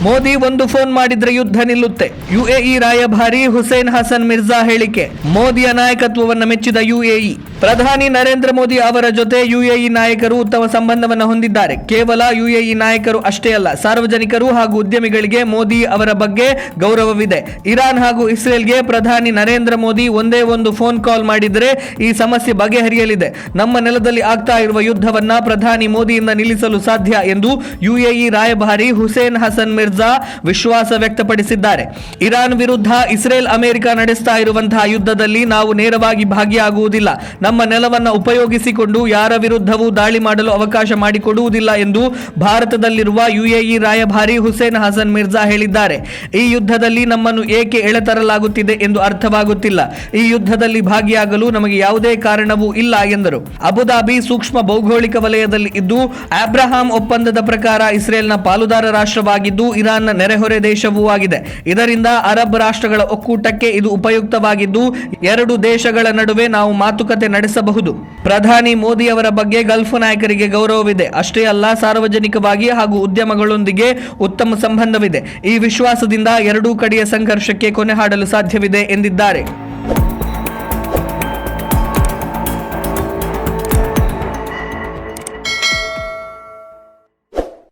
ಮೋದಿ ಒಂದು ಫೋನ್ ಮಾಡಿದ್ರೆ ಯುದ್ಧ ನಿಲ್ಲುತ್ತೆ. ಯುಎಇ ರಾಯಭಾರಿ ಹುಸೇನ್ ಹಸನ್ ಮಿರ್ಜಾ ಹೇಳಿಕೆ. ಮೋದಿಯ ನಾಯಕತ್ವವನ್ನು ಮೆಚ್ಚಿದ ಯುಎಇ. ಪ್ರಧಾನಿ ನರೇಂದ್ರ ಮೋದಿ ಅವರ ಜೊತೆ ಯುಎಇ ನಾಯಕರು ಉತ್ತಮ ಸಂಬಂಧವನ್ನು ಹೊಂದಿದ್ದಾರೆ. ಕೇವಲ ಯುಎಇ ನಾಯಕರು ಅಷ್ಟೇ ಅಲ್ಲ, ಸಾರ್ವಜನಿಕರು ಹಾಗೂ ಉದ್ಯಮಿಗಳಿಗೆ ಮೋದಿ ಅವರ ಬಗ್ಗೆ ಗೌರವವಿದೆ. ಇರಾನ್ ಹಾಗೂ ಇಸ್ರೇಲ್ಗೆ ಪ್ರಧಾನಿ ನರೇಂದ್ರ ಮೋದಿ ಒಂದೇ ಒಂದು ಫೋನ್ ಕಾಲ್ ಮಾಡಿದರೆ ಈ ಸಮಸ್ಯೆ ಬಗೆಹರಿಯಲಿದೆ. ನಮ್ಮ ನೆಲದಲ್ಲಿ ಆಗ್ತಾ ಇರುವ ಯುದ್ಧವನ್ನ ಪ್ರಧಾನಿ ಮೋದಿಯಿಂದ ನಿಲ್ಲಿಸಲು ಸಾಧ್ಯ ಎಂದು ಯುಎಇ ರಾಯಭಾರಿ ಹುಸೇನ್ ಹಸನ್ ಮಿರ್ಜಾ ವಿಶ್ವಾಸ ವ್ಯಕ್ತಪಡಿಸಿದ್ದಾರೆ. ಇರಾನ್ ವಿರುದ್ಧ ಇಸ್ರೇಲ್ ಅಮೆರಿಕ ನಡೆಸ್ತಾ ಇರುವಂತಹ ಯುದ್ಧದಲ್ಲಿ ನಾವು ನೇರವಾಗಿ ಭಾಗಿಯಾಗುವುದಿಲ್ಲ. ನಮ್ಮ ನೆಲವನ್ನು ಉಪಯೋಗಿಸಿಕೊಂಡು ಯಾರ ವಿರುದ್ಧವೂ ದಾಳಿ ಮಾಡಲು ಅವಕಾಶ ಮಾಡಿಕೊಡುವುದಿಲ್ಲ ಎಂದು ಭಾರತದಲ್ಲಿರುವ ಯುಎಇ ರಾಯಭಾರಿ ಹುಸೇನ್ ಹಸನ್ ಮಿರ್ಜಾ ಹೇಳಿದ್ದಾರೆ. ಈ ಯುದ್ಧದಲ್ಲಿ ನಮ್ಮನ್ನು ಏಕೆ ಎಳೆತರಲಾಗುತ್ತಿದೆ ಎಂದು ಅರ್ಥವಾಗುತ್ತಿಲ್ಲ. ಈ ಯುದ್ಧದಲ್ಲಿ ಭಾಗಿಯಾಗಲು ನಮಗೆ ಯಾವುದೇ ಕಾರಣವೂ ಇಲ್ಲ ಎಂದರು. ಅಬುಧಾಬಿ ಸೂಕ್ಷ್ಮ ಭೌಗೋಳಿಕ ವಲಯದಲ್ಲಿ ಇದ್ದು ಅಬ್ರಹಾಂ ಒಪ್ಪಂದದ ಪ್ರಕಾರ ಇಸ್ರೇಲ್ನ ಪಾಲುದಾರ ರಾಷ್ಟ್ರವಾಗಿದ್ದು ಇರಾನ್ನ ನೆರೆಹೊರೆ ದೇಶವೂ ಆಗಿದೆ. ಇದರಿಂದ ಅರಬ್ ರಾಷ್ಟ್ರಗಳ ಒಕ್ಕೂಟಕ್ಕೆ ಇದು ಉಪಯುಕ್ತವಾಗಿದ್ದು ಎರಡು ದೇಶಗಳ ನಡುವೆ ನಾವು ಮಾತುಕತೆ ನಡೆಸಬಹುದು. ಪ್ರಧಾನಿ ಮೋದಿ ಅವರ ಬಗ್ಗೆ ಗಲ್ಫ್ ನಾಯಕರಿಗೆ ಗೌರವವಿದೆ. ಅಷ್ಟೇ ಅಲ್ಲ, ಸಾರ್ವಜನಿಕವಾಗಿ ಹಾಗೂ ಉದ್ಯಮಗಳೊಂದಿಗೆ ಉತ್ತಮ ಸಂಬಂಧವಿದೆ. ಈ ವಿಶ್ವಾಸದಿಂದ ಎರಡೂ ಕಡೆಯ ಸಂಘರ್ಷಕ್ಕೆ ಕೊನೆ ಹಾಡಲು ಸಾಧ್ಯವಿದೆ ಎಂದಿದ್ದಾರೆ.